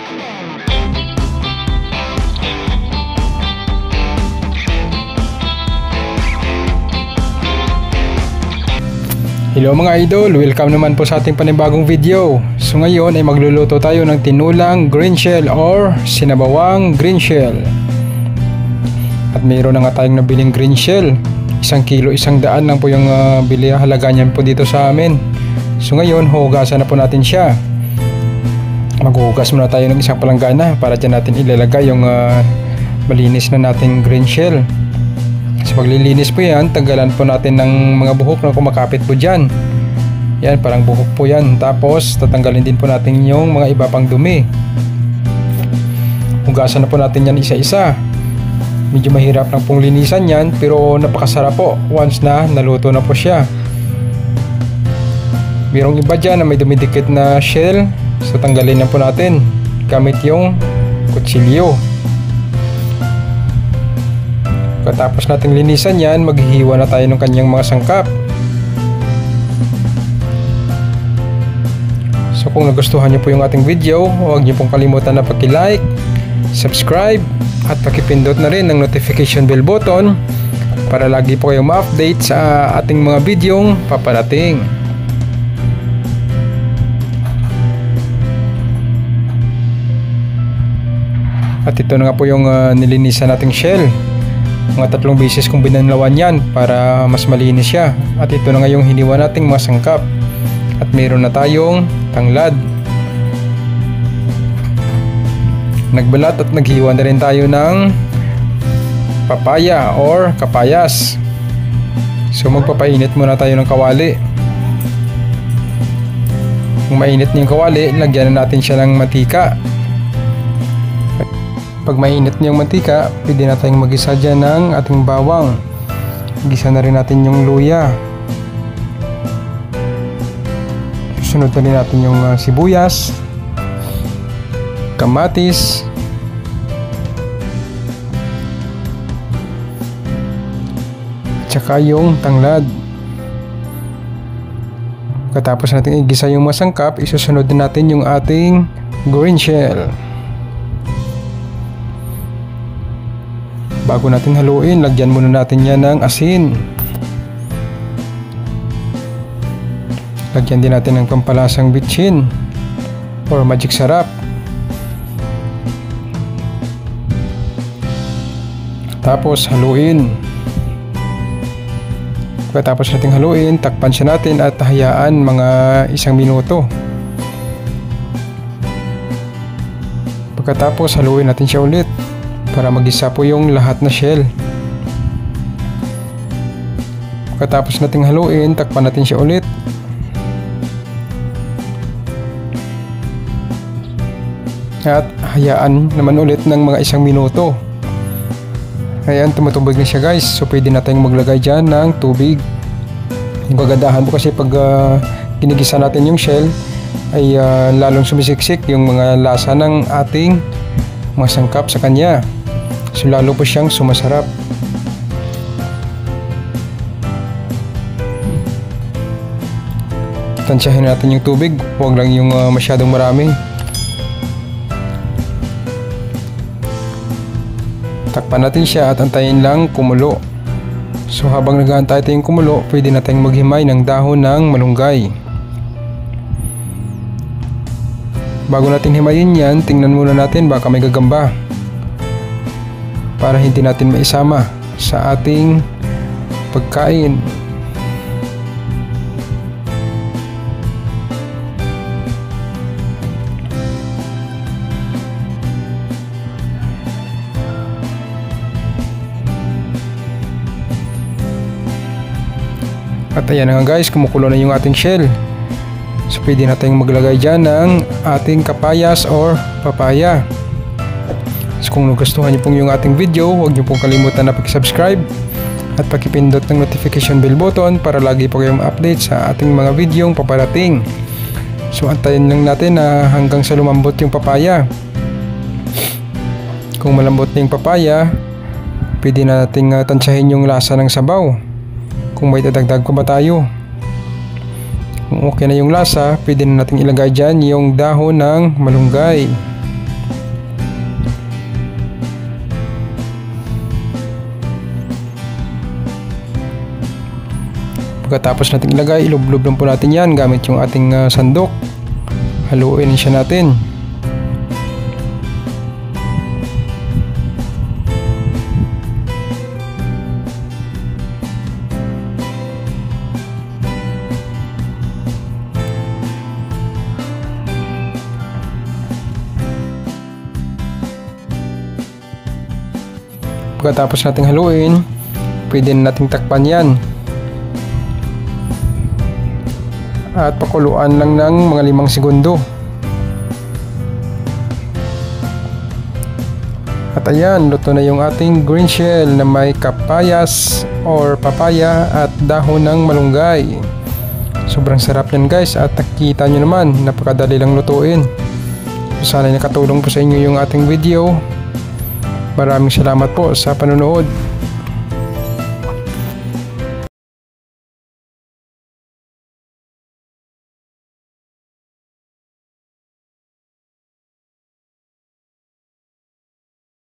Hello mga idol, welcome naman po sa ating panibagong video. So ngayon ay magluluto tayo ng tinulang green shell or sinabawang green shell. At mayroon na nga tayong nabiling green shell. 1 kilo, 100 lang po yung halaga niyan po dito sa amin. So ngayon, hugasan na po natin siya. Maghuhugas muna tayo ng isang palanggana para dyan natin ilalagay yung malinis na nating green shell. Sa paglilinis po yan, tanggalan po natin ng mga buhok na kumakapit po dyan. Yan, parang buhok po yan. Tapos tatanggalin din po natin yung mga iba pang dumi. Hugasan na po natin yan isa-isa. Medyo mahirap lang pong linisan yan, pero napakasarap po once na naluto na po siya. Mayroong iba dyan na may dumidikit na shell, so tanggalin na po natin gamit yung kutsilyo. Pagkatapos nating linisan yan, maghihiwa na tayo ng kanyang mga sangkap. So kung nagustuhan nyo po yung ating video, huwag nyo pong kalimutan na paki-like, subscribe, at pakipindot na rin ng notification bell button para lagi po kayong ma-update sa ating mga videong paparating. At ito na nga po yung nilinisan nating shell. Mga 3 beses kong binanlawan yan para mas malinis siya. At ito na nga yung hiniwa nating mga sangkap. At mayroon na tayong tanglad. Nagbalat at naghiwa na rin tayo ng papaya or kapayas. So magpapainit muna tayo ng kawali. Kung mainit na yung kawali, lagyan na natin siya ng mantika. Pag mainit na yung mantika, pwede na tayong mag-isa dyan ng ating bawang. Gisa na rin natin yung luya. Susunod na rin natin yung sibuyas, kamatis, at saka yung tanglad. Pagkatapos natin igisa yung masangkap, isusunod na natin yung ating green shell. Bago natin haluin, lagyan muna natin yan ng asin. Lagyan din natin ng pampalasang bitchin or magic sarap. Tapos haluin. Pagkatapos natin haluin, takpan siya natin at hayaan mga 1 minuto. Pagkatapos haluin natin siya ulit para magisa po yung lahat na shell. Pagkatapos nating haluin, takpan natin siya ulit. At hayaan naman ulit ng mga 1 minuto. Ayan, tumutubig na siya guys. So pwede na tayong maglagay dyan ng tubig. Yung kagandahan po kasi pag ginigisa natin yung shell ay lalong sumisiksik yung mga lasa ng ating mga sangkap sa kanya. So lalo po siyang sumasarap. Tansyahin natin yung tubig, huwag lang yung masyadong marami. Takpan natin siya at antayin lang kumulo. So habang nag-aantay tayong kumulo, pwede na tayong maghimay ng dahon ng malunggay. Bago natin himayin yan, tingnan muna natin baka may gagamba, para hindi natin maisama sa ating pagkain. At ayan na nga guys, kumukulo na yung ating shell. So pwede na tayong maglagay dyan ng ating kapayas or papaya. So kung nagustuhan niyo pong yung ating video, huwag niyo pong kalimutan na pag-subscribe at pakipindot ng notification bell button para lagi po kayong update sa ating mga videong paparating. So antayin lang natin na hanggang sa lumambot yung papaya. Kung malambot na yung papaya, pwede na nating tansyahin yung lasa ng sabaw. Kung may dadagdag pa ba tayo. Kung okay na yung lasa, pwede na natin ilagay dyan yung dahon ng malunggay. Pagkatapos natin ilagay, ilublob lang po natin yan gamit yung ating sandok. Haluin siya natin. Pagkatapos nating haluin, pwede na nating takpan yan at pakuluan lang ng mga 5 segundo. At ayan, luto na yung ating green shell na may kapayas or papaya at dahon ng malunggay. Sobrang sarap yan guys, at nakikita nyo naman, napakadali lang lutuin. Sana nakatulong po sa inyo yung ating video. Maraming salamat po sa panonood.